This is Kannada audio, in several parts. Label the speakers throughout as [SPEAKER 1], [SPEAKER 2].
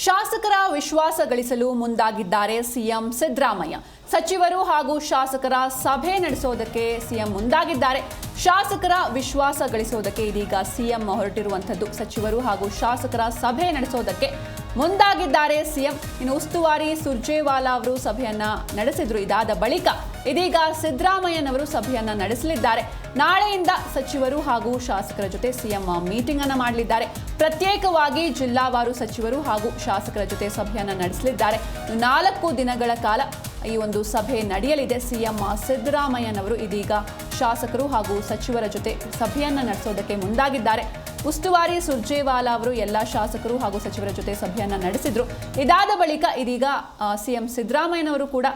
[SPEAKER 1] ಶಾಸಕರ ವಿಶ್ವಾಸ ಗಳಿಸಲು ಮುಂದಾಗಿದ್ದಾರೆ ಸಿಎಂ ಸಿದ್ದರಾಮಯ್ಯ. ಸಚಿವರು ಹಾಗೂ ಶಾಸಕರ ಸಭೆ ನಡೆಸೋದಕ್ಕೆ ಸಿಎಂ ಮುಂದಾಗಿದ್ದಾರೆ. ಶಾಸಕರ ವಿಶ್ವಾಸ ಗಳಿಸೋದಕ್ಕೆ ಇದೀಗ ಸಿಎಂ ಹೊರಟಿರುವಂಥದ್ದು. ಸಚಿವರು ಹಾಗೂ ಶಾಸಕರ ಸಭೆ ನಡೆಸೋದಕ್ಕೆ ಮುಂದಾಗಿದ್ದಾರೆ ಸಿಎಂ. ಇನ್ನು ಉಸ್ತುವಾರಿ ಸುರ್ಜೇವಾಲಾ ಅವರು ಸಭೆಯನ್ನ ನಡೆಸಿದ್ರು. ಇದಾದ ಬಳಿಕ ಇದೀಗ ಸಿದ್ದರಾಮಯ್ಯನವರು ಸಭೆಯನ್ನ ನಡೆಸಲಿದ್ದಾರೆ. ನಾಳೆಯಿಂದ ಸಚಿವರು ಹಾಗೂ ಶಾಸಕರ ಜೊತೆ ಸಿಎಂ ಮೀಟಿಂಗ್ ಅನ್ನ ಮಾಡಲಿದ್ದಾರೆ. ಪ್ರತ್ಯೇಕವಾಗಿ ಜಿಲ್ಲಾವಾರು ಸಚಿವರು ಹಾಗೂ ಶಾಸಕರ ಜೊತೆ ಸಭೆಯನ್ನ ನಡೆಸಲಿದ್ದಾರೆ. 4 ದಿನಗಳ ಕಾಲ ಈ ಒಂದು ಸಭೆ ನಡೆಯಲಿದೆ. ಸಿಎಂ ಸಿದ್ದರಾಮಯ್ಯನವರು ಇದೀಗ ಶಾಸಕರು ಹಾಗೂ ಸಚಿವರ ಜೊತೆ ಸಭೆಯನ್ನ ನಡೆಸೋದಕ್ಕೆ ಮುಂದಾಗಿದ್ದಾರೆ. ಉಸ್ತುವಾರಿ ಸುರ್ಜೇವಾಲಾ ಅವರು ಎಲ್ಲ ಶಾಸಕರು ಹಾಗೂ ಸಚಿವರ ಜೊತೆ ಸಭೆಯನ್ನ ನಡೆಸಿದ್ರು. ಇದಾದ ಬಳಿಕ ಇದೀಗ ಸಿಎಂ ಸಿದ್ದರಾಮಯ್ಯನವರು ಕೂಡ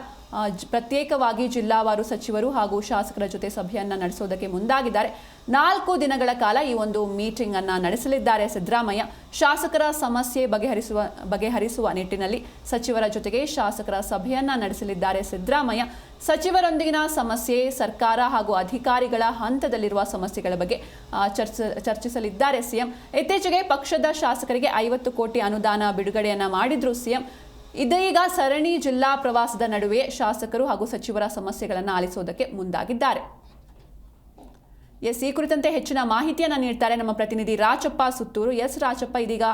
[SPEAKER 1] ಪ್ರತ್ಯೇಕವಾಗಿ ಜಿಲ್ಲಾವಾರು ಸಚಿವರು ಹಾಗೂ ಶಾಸಕರ ಜೊತೆ ಸಭೆಯನ್ನ ನಡೆಸೋದಕ್ಕೆ ಮುಂದಾಗಿದ್ದಾರೆ. 4 ದಿನಗಳ ಕಾಲ ಈ ಒಂದು ಮೀಟಿಂಗ್ ಅನ್ನ ನಡೆಸಲಿದ್ದಾರೆ ಸಿದ್ದರಾಮಯ್ಯ. ಶಾಸಕರ ಸಮಸ್ಯೆ ಬಗೆಹರಿಸುವ ನಿಟ್ಟಿನಲ್ಲಿ ಸಚಿವರ ಜೊತೆಗೆ ಶಾಸಕರ ಸಭೆಯನ್ನ ನಡೆಸಲಿದ್ದಾರೆ ಸಿದ್ದರಾಮಯ್ಯ. ಸಚಿವರೊಂದಿಗಿನ ಸಮಸ್ಯೆ, ಸರ್ಕಾರ ಹಾಗೂ ಅಧಿಕಾರಿಗಳ ಹಂತದಲ್ಲಿರುವ ಸಮಸ್ಯೆಗಳ ಬಗ್ಗೆ ಚರ್ಚಿಸಲಿದ್ದಾರೆ ಸಿಎಂ. ಇತ್ತೀಚೆಗೆ ಪಕ್ಷದ ಶಾಸಕರಿಗೆ 50 ಕೋಟಿ ಅನುದಾನ ಬಿಡುಗಡೆಯನ್ನ ಮಾಡಿದ್ರು ಸಿಎಂ. ಇದೀಗ ಸರಣಿ ಜಿಲ್ಲಾ ಪ್ರವಾಸದ ನಡುವೆ ಶಾಸಕರು ಹಾಗೂ ಸಚಿವರ ಸಮಸ್ಯೆಗಳನ್ನು ಆಲಿಸೋದಕ್ಕೆ ಮುಂದಾಗಿದ್ದಾರೆ. ಈ ಕುರಿತಂತೆ ಹೆಚ್ಚಿನ ಮಾಹಿತಿಯನ್ನ ನೀಡ್ತಾರೆ ನಮ್ಮ ಪ್ರತಿನಿಧಿ ರಾಚಪ್ಪ ಸುತ್ತೂರು. ರಾಚಪ್ಪ, ಇದೀಗ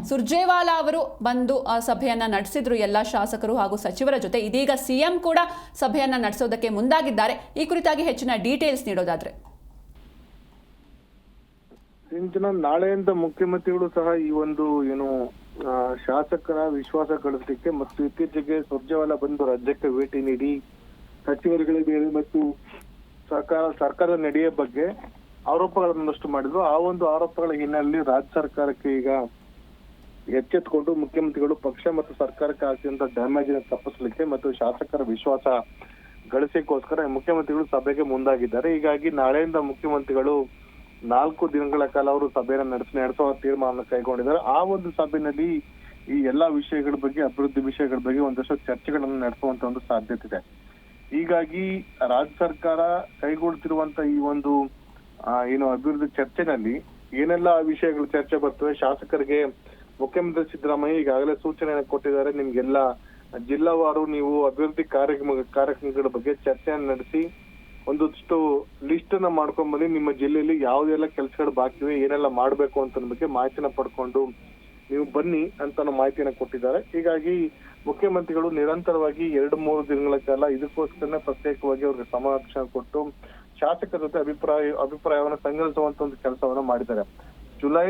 [SPEAKER 1] ಸುರ್ಜೇವಾಲಾ ಅವರು ಬಂದು ಸಭೆಯನ್ನ ನಡೆಸಿದ್ರು ಎಲ್ಲ ಶಾಸಕರು ಹಾಗೂ ಸಚಿವರ ಜೊತೆ. ಇದೀಗ ಸಿಎಂ ಕೂಡ ಸಭೆಯನ್ನ ನಡೆಸೋದಕ್ಕೆ ಮುಂದಾಗಿದ್ದಾರೆ. ಈ ಕುರಿತಾಗಿ ಹೆಚ್ಚಿನ ಡೀಟೇಲ್ಸ್ ನೀಡೋದಾದ್ರೆ.
[SPEAKER 2] ನಾಳೆಯಿಂದ ಮುಖ್ಯಮಂತ್ರಿಗಳು ಸಹ ಈ ಒಂದು ಶಾಸಕರ ವಿಶ್ವಾಸ ಗಳಿಸಲಿಕ್ಕೆ ಮತ್ತು ಇತ್ತೀಚೆಗೆ ಸುರ್ಜೇವಾಲಾ ಬಂದು ರಾಜ್ಯಕ್ಕೆ ಭೇಟಿ ನೀಡಿ ಸಚಿವರುಗಳ ಮೇಲೆ ಮತ್ತು ಸರ್ಕಾರದ ನಡೆಯ ಬಗ್ಗೆ ಆರೋಪಗಳನ್ನಷ್ಟು ಮಾಡಿದ್ರು. ಆ ಒಂದು ಆರೋಪಗಳ ಹಿನ್ನೆಲೆಯಲ್ಲಿ ರಾಜ್ಯ ಸರ್ಕಾರಕ್ಕೆ ಈಗ ಎಚ್ಚೆತ್ತುಕೊಂಡು ಮುಖ್ಯಮಂತ್ರಿಗಳು ಪಕ್ಷ ಮತ್ತು ಸರ್ಕಾರಕ್ಕೆ ಆಗಿರುವಂತಹ ಡ್ಯಾಮೇಜ್ ತಪ್ಪಿಸಲಿಕ್ಕೆ ಮತ್ತು ಶಾಸಕರ ವಿಶ್ವಾಸ ಗಳಿಸಲಿಕ್ಕೋಸ್ಕರ ಮುಖ್ಯಮಂತ್ರಿಗಳು ಸಭೆಗೆ ಮುಂದಾಗಿದ್ದಾರೆ. ಹೀಗಾಗಿ ನಾಳೆಯಿಂದ ಮುಖ್ಯಮಂತ್ರಿಗಳು 4 ದಿನಗಳ ಕಾಲ ಅವರು ಸಭೆಯನ್ನು ನಡೆಸುವ ತೀರ್ಮಾನ ಕೈಗೊಂಡಿದ್ದಾರೆ. ಆ ಒಂದು ಸಭೆಯಲ್ಲಿ ಈ ಎಲ್ಲಾ ವಿಷಯಗಳ ಬಗ್ಗೆ, ಅಭಿವೃದ್ಧಿ ವಿಷಯಗಳ ಬಗ್ಗೆ ಒಂದಷ್ಟು ಚರ್ಚೆಗಳನ್ನು ನಡೆಸುವಂತ ಒಂದು ಸಾಧ್ಯತೆ ಇದೆ. ಹೀಗಾಗಿ ರಾಜ್ಯ ಸರ್ಕಾರ ಕೈಗೊಳ್ತಿರುವಂತ ಈ ಒಂದು ಅಭಿವೃದ್ಧಿ ಚರ್ಚೆನಲ್ಲಿ ಏನೆಲ್ಲ ವಿಷಯಗಳು ಚರ್ಚೆ ಬರ್ತವೆ, ಶಾಸಕರಿಗೆ ಮುಖ್ಯಮಂತ್ರಿ ಸಿದ್ದರಾಮಯ್ಯ ಈಗಾಗಲೇ ಸೂಚನೆಯನ್ನು ಕೊಟ್ಟಿದ್ದಾರೆ. ನಿಮ್ಗೆಲ್ಲ ಜಿಲ್ಲಾವಾರು ನೀವು ಅಭಿವೃದ್ಧಿ ಕಾರ್ಯಕ್ರಮಗಳ ಬಗ್ಗೆ ಚರ್ಚೆಯನ್ನು ನಡೆಸಿ ಒಂದಷ್ಟು ಲಿಸ್ಟ್ ಅನ್ನ ಮಾಡ್ಕೊಂಡ್ ಬಂದು ನಿಮ್ಮ ಜಿಲ್ಲೆಯಲ್ಲಿ ಯಾವುದೆಲ್ಲ ಕೆಲಸಗಳು ಬಾಕಿ ಇವೆ, ಏನೆಲ್ಲ ಮಾಡ್ಬೇಕು ಅಂತ ಬಗ್ಗೆ ಮಾಹಿತಿನ ಪಡ್ಕೊಂಡು ನೀವು ಬನ್ನಿ ಅಂತ ಮಾಹಿತಿಯನ್ನ ಕೊಟ್ಟಿದ್ದಾರೆ. ಹೀಗಾಗಿ ಮುಖ್ಯಮಂತ್ರಿಗಳು ನಿರಂತರವಾಗಿ 2-3 ದಿನಗಳ ಕಾಲ ಇದಕ್ಕೋಸ್ಕರ ಪ್ರತ್ಯೇಕವಾಗಿ ಅವ್ರಿಗೆ ಸಮಾವೇಶ ಕೊಟ್ಟು ಶಾಸಕರ ಜೊತೆ ಅಭಿಪ್ರಾಯವನ್ನು ಸಂಗ್ರಹಿಸುವಂತ ಒಂದು ಕೆಲಸವನ್ನ ಮಾಡಿದ್ದಾರೆ. ಜುಲೈ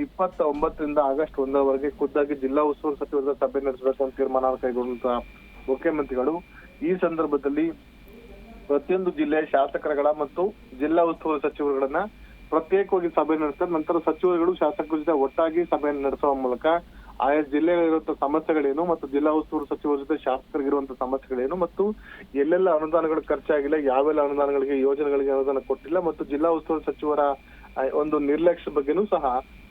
[SPEAKER 2] 29ರಿಂದ ಆಗಸ್ಟ್ 1ರವರೆಗೆ ಖುದ್ದಾಗಿ ಜಿಲ್ಲಾ ಉಸ್ತುವಾರಿ ಸಚಿವರ ಸಭೆ ನಡೆಸಬೇಕು ಅಂತ ತೀರ್ಮಾನ ಕೈಗೊಂಡಂತಹ ಮುಖ್ಯಮಂತ್ರಿಗಳು ಈ ಸಂದರ್ಭದಲ್ಲಿ ಪ್ರತಿಯೊಂದು ಜಿಲ್ಲೆಯ ಶಾಸಕರುಗಳ ಮತ್ತು ಜಿಲ್ಲಾ ಉಸ್ತುವಾರಿ ಸಚಿವರುಗಳನ್ನ ಪ್ರತ್ಯೇಕವಾಗಿ ಸಭೆ ನಡೆಸ್ತಾರೆ. ನಂತರ ಸಚಿವರುಗಳು ಶಾಸಕರ ಜೊತೆ ಒಟ್ಟಾಗಿ ಸಭೆಯನ್ನು ನಡೆಸುವ ಮೂಲಕ ಆಯಾ ಜಿಲ್ಲೆಗಳಿರುವಂತಹ ಸಮಸ್ಯೆಗಳೇನು ಮತ್ತು ಜಿಲ್ಲಾ ಉಸ್ತುವಾರಿ ಸಚಿವರ ಜೊತೆ ಶಾಸಕರಿಗಿರುವಂತಹ ಸಮಸ್ಯೆಗಳೇನು ಮತ್ತು ಎಲ್ಲೆಲ್ಲ ಅನುದಾನಗಳು ಖರ್ಚಾಗಿಲ್ಲ, ಯಾವೆಲ್ಲ ಅನುದಾನಗಳಿಗೆ ಯೋಜನೆಗಳಿಗೆ ಅನುದಾನ ಕೊಟ್ಟಿಲ್ಲ ಮತ್ತು ಜಿಲ್ಲಾ ಉಸ್ತುವಾರಿ ಸಚಿವರ ಒಂದು ನಿರ್ಲಕ್ಷ್ಯ ಬಗ್ಗೆನೂ ಸಹ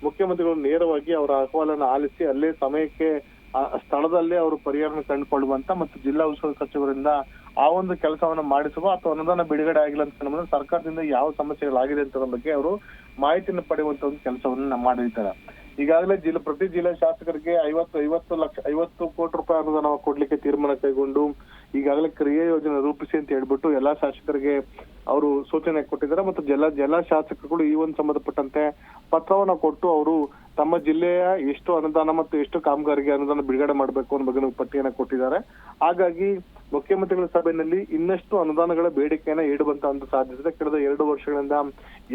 [SPEAKER 2] ಮುಖ್ಯಮಂತ್ರಿಗಳು ನೇರವಾಗಿ ಅವರ ಅಹವಾಲನ್ನು ಆಲಿಸಿ ಅಲ್ಲೇ ಸಮಯಕ್ಕೆ ಸ್ಥಳದಲ್ಲೇ ಅವರು ಪರಿಹಾರ ಕಂಡುಕೊಳ್ಳುವಂತ ಮತ್ತು ಜಿಲ್ಲಾ ಉಸ್ತುವಾರಿ ಸಚಿವರಿಂದ ಆ ಒಂದು ಕೆಲಸವನ್ನ ಮಾಡಿಸುವ ಅಥವಾ ಅನುದಾನ ಬಿಡುಗಡೆ ಆಗಿಲ್ಲ ಅಂತ ಸರ್ಕಾರದಿಂದ ಯಾವ ಸಮಸ್ಯೆಗಳಾಗಿದೆ ಅಂತ ಬಗ್ಗೆ ಅವರು ಮಾಹಿತಿಯನ್ನು ಪಡೆಯುವಂತ ಒಂದು ಕೆಲಸವನ್ನ ಮಾಡಿರ್ತಾರೆ. ಈಗಾಗಲೇ ಪ್ರತಿ ಜಿಲ್ಲಾ ಶಾಸಕರಿಗೆ 50 ಕೋಟಿ ರೂಪಾಯಿ ಅನುದಾನ ಕೊಡ್ಲಿಕ್ಕೆ ತೀರ್ಮಾನ ಕೈಗೊಂಡು ಈಗಾಗಲೇ ಕ್ರಿಯಾ ಯೋಜನೆ ರೂಪಿಸಿ ಅಂತ ಹೇಳ್ಬಿಟ್ಟು ಎಲ್ಲಾ ಶಾಸಕರಿಗೆ ಅವರು ಸೂಚನೆ ಕೊಟ್ಟಿದ್ದಾರೆ ಮತ್ತು ಎಲ್ಲ ಶಾಸಕರುಗಳು ಈ ಒಂದು ಸಂಬಂಧಪಟ್ಟಂತೆ ಪತ್ರವನ್ನ ಕೊಟ್ಟು ಅವರು ತಮ್ಮ ಜಿಲ್ಲೆಯ ಎಷ್ಟು ಅನುದಾನ ಮತ್ತು ಎಷ್ಟು ಕಾಮಗಾರಿಗೆ ಅನುದಾನ ಬಿಡುಗಡೆ ಮಾಡಬೇಕು ಅನ್ನೋ ಬಗ್ಗೆ ಪಟ್ಟಿಯನ್ನ ಕೊಟ್ಟಿದ್ದಾರೆ. ಹಾಗಾಗಿ ಮುಖ್ಯಮಂತ್ರಿಗಳ ಸಭೆಯಲ್ಲಿ ಇನ್ನಷ್ಟು ಅನುದಾನಗಳ ಬೇಡಿಕೆಯನ್ನ ಇಡುವಂತ ಒಂದು ಸಾಧ್ಯತೆ. ಕಳೆದ 2 ವರ್ಷಗಳಿಂದ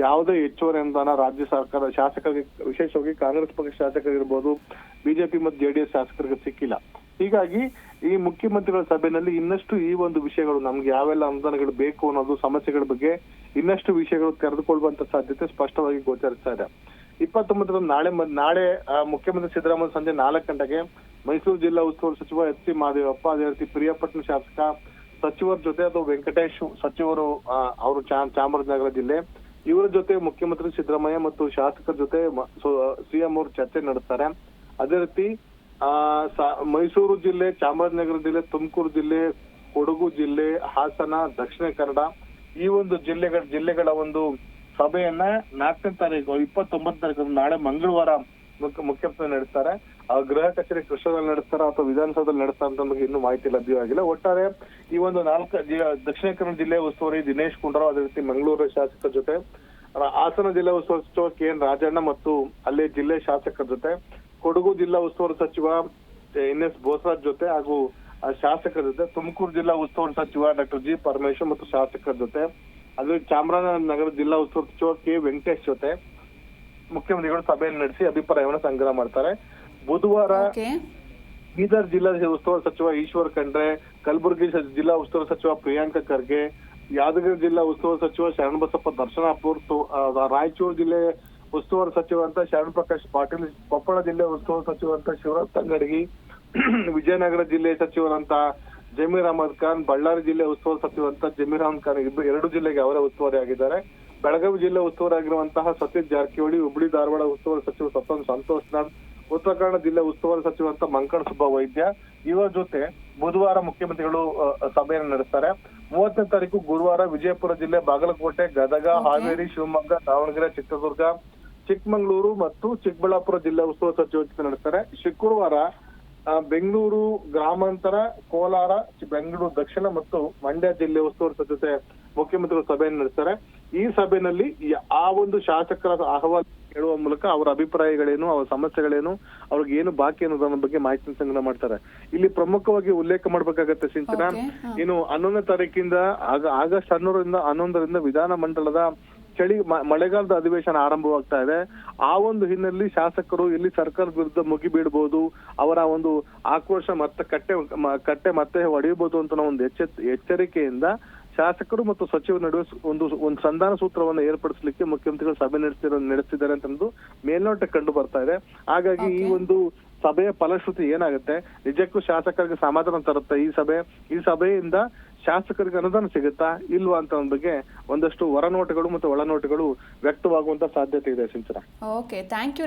[SPEAKER 2] ಯಾವುದೇ ಹೆಚ್ಚುವರಿ ಅನುದಾನ ರಾಜ್ಯ ಸರ್ಕಾರ ಶಾಸಕರಿಗೆ, ವಿಶೇಷವಾಗಿ ಕಾಂಗ್ರೆಸ್ ಪಕ್ಷ ಶಾಸಕರಿರ್ಬೋದು, ಬಿಜೆಪಿ ಮತ್ತು ಜೆಡಿಎಸ್ ಶಾಸಕರಿಗೆ ಸಿಕ್ಕಿಲ್ಲ. ಹೀಗಾಗಿ ಈ ಮುಖ್ಯಮಂತ್ರಿಗಳ ಸಭೆಯಲ್ಲಿ ಇನ್ನಷ್ಟು ಈ ಒಂದು ವಿಷಯಗಳು, ನಮ್ಗೆ ಯಾವೆಲ್ಲ ಅನುದಾನಗಳು ಬೇಕು ಅನ್ನೋದು ಸಮಸ್ಯೆಗಳ ಬಗ್ಗೆ ಇನ್ನಷ್ಟು ವಿಷಯಗಳು ತೆರೆದುಕೊಳ್ಳುವಂತ ಸಾಧ್ಯತೆ ಸ್ಪಷ್ಟವಾಗಿ ಗೋಚರಿಸ್ತಾ ಇದೆ. 29 ನಾಳೆ ಮುಖ್ಯಮಂತ್ರಿ ಸಿದ್ದರಾಮಯ್ಯ ಸಂಜೆ 4 ಗಂಟೆಗೆ ಮೈಸೂರು ಜಿಲ್ಲಾ ಉಸ್ತುವಾರಿ ಸಚಿವ ಎಚ್ ಸಿ ಮಹದೇವಪ್ಪ, ಅದೇ ರೀತಿ ಪ್ರಿಯಾಪಟ್ಟಣ ಶಾಸಕ ಸಚಿವರ ಜೊತೆ ಅದು ವೆಂಕಟೇಶ್ ಸಚಿವರು ಅವರು ಚಾಮರಾಜನಗರ ಜಿಲ್ಲೆ, ಇವರ ಜೊತೆ ಮುಖ್ಯಮಂತ್ರಿ ಸಿದ್ದರಾಮಯ್ಯ ಮತ್ತು ಶಾಸಕರ ಜೊತೆ ಸಿಎಂ ಅವರು ಚರ್ಚೆ ನಡೆಸ್ತಾರೆ. ಅದೇ ರೀತಿ ಮೈಸೂರು ಜಿಲ್ಲೆ, ಚಾಮರಾಜನಗರ ಜಿಲ್ಲೆ, ತುಮಕೂರು ಜಿಲ್ಲೆ, ಕೊಡಗು ಜಿಲ್ಲೆ, ಹಾಸನ, ದಕ್ಷಿಣ ಕನ್ನಡ ಈ ಒಂದು ಜಿಲ್ಲೆಗಳ ಒಂದು ಸಭೆಯನ್ನ 4ನೇ ತಾರೀಕು 29 ತಾರೀಕು ನಾಳೆ ಮಂಗಳವಾರ ಮುಖ್ಯಮಂತ್ರಿ ನಡೆಸ್ತಾರೆ. ಗೃಹ ಕಚೇರಿ ಕೃಷ್ಣದಲ್ಲಿ ನಡೆಸ್ತಾರ ಅಥವಾ ವಿಧಾನಸೌಧದಲ್ಲಿ ನಡೆಸ್ತಾರ ಅಂತ ನಮಗೆ ಇನ್ನೂ ಮಾಹಿತಿ ಲಭ್ಯವಾಗಿಲ್ಲ. ಒಟ್ಟಾರೆ ಈ ಒಂದು ದಕ್ಷಿಣ ಕನ್ನಡ ಜಿಲ್ಲೆ ಉಸ್ತುವಾರಿ ದಿನೇಶ್ ಗುಂಡೂರಾವ್, ಅದೇ ರೀತಿ ಮಂಗಳೂರು ಶಾಸಕರ ಜೊತೆ, ಹಾಸನ ಜಿಲ್ಲಾ ಉಸ್ತುವಾರಿ ಸಚಿವ KN ರಾಜಣ್ಣ ಮತ್ತು ಅಲ್ಲೇ ಜಿಲ್ಲೆ ಶಾಸಕರ ಜೊತೆ, ಕೊಡಗು ಜಿಲ್ಲಾ ಉಸ್ತುವಾರಿ ಸಚಿವ NS ಬೋಸರಾಜ್ ಜೊತೆ ಹಾಗೂ ಶಾಸಕರ ಜೊತೆ, ತುಮಕೂರು ಜಿಲ್ಲಾ ಉಸ್ತುವಾರಿ ಸಚಿವ ಡಾಕ್ಟರ್ G ಪರಮೇಶ್ವರ್ ಮತ್ತು ಶಾಸಕರ ಜೊತೆ, ಅದೇ ಚಾಮರಾಜನಗರ ಜಿಲ್ಲಾ ಉಸ್ತುವಾರಿ ಸಚಿವ K ವೆಂಕಟೇಶ್ ಜೊತೆ ಮುಖ್ಯಮಂತ್ರಿಗಳು ಸಭೆಯನ್ನು ನಡೆಸಿ ಅಭಿಪ್ರಾಯವನ್ನು ಸಂಗ್ರಹ ಮಾಡ್ತಾರೆ. ಬುಧವಾರ ಬೀದರ್ ಜಿಲ್ಲಾ ಉಸ್ತುವಾರಿ ಸಚಿವ ಈಶ್ವರ್ ಖಂಡ್ರೆ, ಕಲಬುರಗಿ ಜಿಲ್ಲಾ ಉಸ್ತುವಾರಿ ಸಚಿವ ಪ್ರಿಯಾಂಕ ಖರ್ಗೆ, ಯಾದಗಿರಿ ಜಿಲ್ಲಾ ಉಸ್ತುವಾರಿ ಸಚಿವ ಶರಣಬಸಪ್ಪ ದರ್ಶನಾಪುರ್, ರಾಯಚೂರು ಜಿಲ್ಲೆ ಉಸ್ತುವಾರಿ ಸಚಿವ ಅಂತ ಶರಣ್ ಪ್ರಕಾಶ್ ಪಾಟೀಲ್, ಕೊಪ್ಪಳ ಜಿಲ್ಲೆ ಉಸ್ತುವಾರಿ ಸಚಿವ ಅಂತ ಶಿವರಾಜ್ ತಂಗಡಗಿ, ವಿಜಯನಗರ ಜಿಲ್ಲೆ ಸಚಿವರಂತ ಜಮೀರ್ ಅಹಮದ್ ಖಾನ್, ಬಳ್ಳಾರಿ ಜಿಲ್ಲೆ ಉಸ್ತುವಾರಿ ಸಚಿವ ಅಂತ ಜಮೀರ್ ಅಹಮದ್ ಖಾನ್ ಎರಡು ಜಿಲ್ಲೆಗೆ ಅವರೇ ಉಸ್ತುವಾರಿ ಆಗಿದ್ದಾರೆ. ಬೆಳಗಾವಿ ಜಿಲ್ಲೆ ಉಸ್ತುವಾರಿ ಆಗಿರುವಂತಹ ಸತೀಶ್ ಜಾರಕಿಹೊಳಿ, ಹುಬ್ಬಳ್ಳಿ ಧಾರವಾಡ ಉಸ್ತುವಾರಿ ಸಚಿವ ಸಂತೋಷ್ ನಾಥ್, ಉತ್ತರ ಕನ್ನಡ ಜಿಲ್ಲೆ ಉಸ್ತುವಾರಿ ಸಚಿವ ಅಂತ ಮಂಕಣ ಸುಬ್ಬ ವೈದ್ಯ, ಇವರ ಜೊತೆ ಬುಧವಾರ ಮುಖ್ಯಮಂತ್ರಿಗಳು ಸಭೆಯನ್ನು ನಡೆಸ್ತಾರೆ. 30ನೇ ತಾರೀಕು ಗುರುವಾರ ವಿಜಯಪುರ ಜಿಲ್ಲೆ, ಬಾಗಲಕೋಟೆ, ಗದಗ, ಹಾವೇರಿ, ಶಿವಮೊಗ್ಗ, ದಾವಣಗೆರೆ, ಚಿತ್ರದುರ್ಗ, ಚಿಕ್ಕಮಗಳೂರು ಮತ್ತು ಚಿಕ್ಕಬಳ್ಳಾಪುರ ಜಿಲ್ಲಾ ಉಸ್ತುವಾರಿ ಸಚಿವ ಜೊತೆ ನಡೆಸ್ತಾರೆ. ಶುಕ್ರವಾರ ಬೆಂಗಳೂರು ಗ್ರಾಮಾಂತರ, ಕೋಲಾರ, ಬೆಂಗಳೂರು ದಕ್ಷಿಣ ಮತ್ತು ಮಂಡ್ಯ ಜಿಲ್ಲೆ ಉಸ್ತುವಾರಿ ಸಚಿವ ಜೊತೆ ಮುಖ್ಯಮಂತ್ರಿಗಳು ಸಭೆಯನ್ನು ನಡೆಸ್ತಾರೆ. ಈ ಸಭೆಯಲ್ಲಿ ಆ ಒಂದು ಶಾಸಕರ ಅಹವಾಲು ಹೇಳುವ ಮೂಲಕ ಅವರ ಅಭಿಪ್ರಾಯಗಳೇನು, ಅವರ ಸಮಸ್ಯೆಗಳೇನು, ಅವ್ರಿಗೆ ಏನು ಬಾಕಿ ಅನ್ನೋದನ್ನ ಬಗ್ಗೆ ಮಾಹಿತಿ ಸಂಗ್ರಹ ಮಾಡ್ತಾರೆ. ಇಲ್ಲಿ ಪ್ರಮುಖವಾಗಿ ಉಲ್ಲೇಖ ಮಾಡ್ಬೇಕಾಗತ್ತೆ ಸಿಂಚನ, ಇನ್ನು 11ನೇ ತಾರೀಕಿಂದ ಆಗಸ್ಟ್ 11ರಿಂದ ವಿಧಾನ ಮಂಡಲದ ಮಳೆಗಾಲದ ಅಧಿವೇಶನ ಆರಂಭವಾಗ್ತಾ ಇದೆ. ಆ ಒಂದು ಹಿನ್ನೆಲೆಯಲ್ಲಿ ಶಾಸಕರು ಇಲ್ಲಿ ಸರ್ಕಾರದ ವಿರುದ್ಧ ಮುಗಿಬೀಳ್ಬಹುದು, ಅವರ ಒಂದು ಆಕ್ರೋಶ ಕಟ್ಟೆ ಮತ್ತೆ ಹೊಡೆಯಬಹುದು ಅಂತ ಒಂದು ಎಚ್ಚರಿಕೆಯಿಂದ ಶಾಸಕರು ಮತ್ತು ಸಚಿವರ ನಡುವೆ ಒಂದು ಸಂಧಾನ ಸೂತ್ರವನ್ನು ಏರ್ಪಡಿಸಲಿಕ್ಕೆ ಮುಖ್ಯಮಂತ್ರಿಗಳು ಸಭೆ ನಡೆಸ್ತಿದ್ದಾರೆ ಅಂತ ಮೇಲ್ನೋಟ ಕಂಡು ಬರ್ತಾ ಇದೆ. ಹಾಗಾಗಿ ಈ ಒಂದು ಸಭೆಯ ಫಲಶ್ರುತಿ ಏನಾಗುತ್ತೆ, ನಿಜಕ್ಕೂ ಶಾಸಕರಿಗೆ ಸಮಾಧಾನ ತರುತ್ತೆ ಈ ಸಭೆಯಿಂದ ಶಾಸಕರಿಗೆ ಅನುದಾನ ಸಿಗುತ್ತಾ ಇಲ್ವಾ ಅಂತ ಬಗ್ಗೆ ಒಂದಷ್ಟು ಹೊರನೋಟಗಳು ಮತ್ತು ಒಳನೋಟಗಳು ವ್ಯಕ್ತವಾಗುವಂತ ಸಾಧ್ಯತೆ ಇದೆ ಸಿಂಚನ.
[SPEAKER 1] Okay, thank you.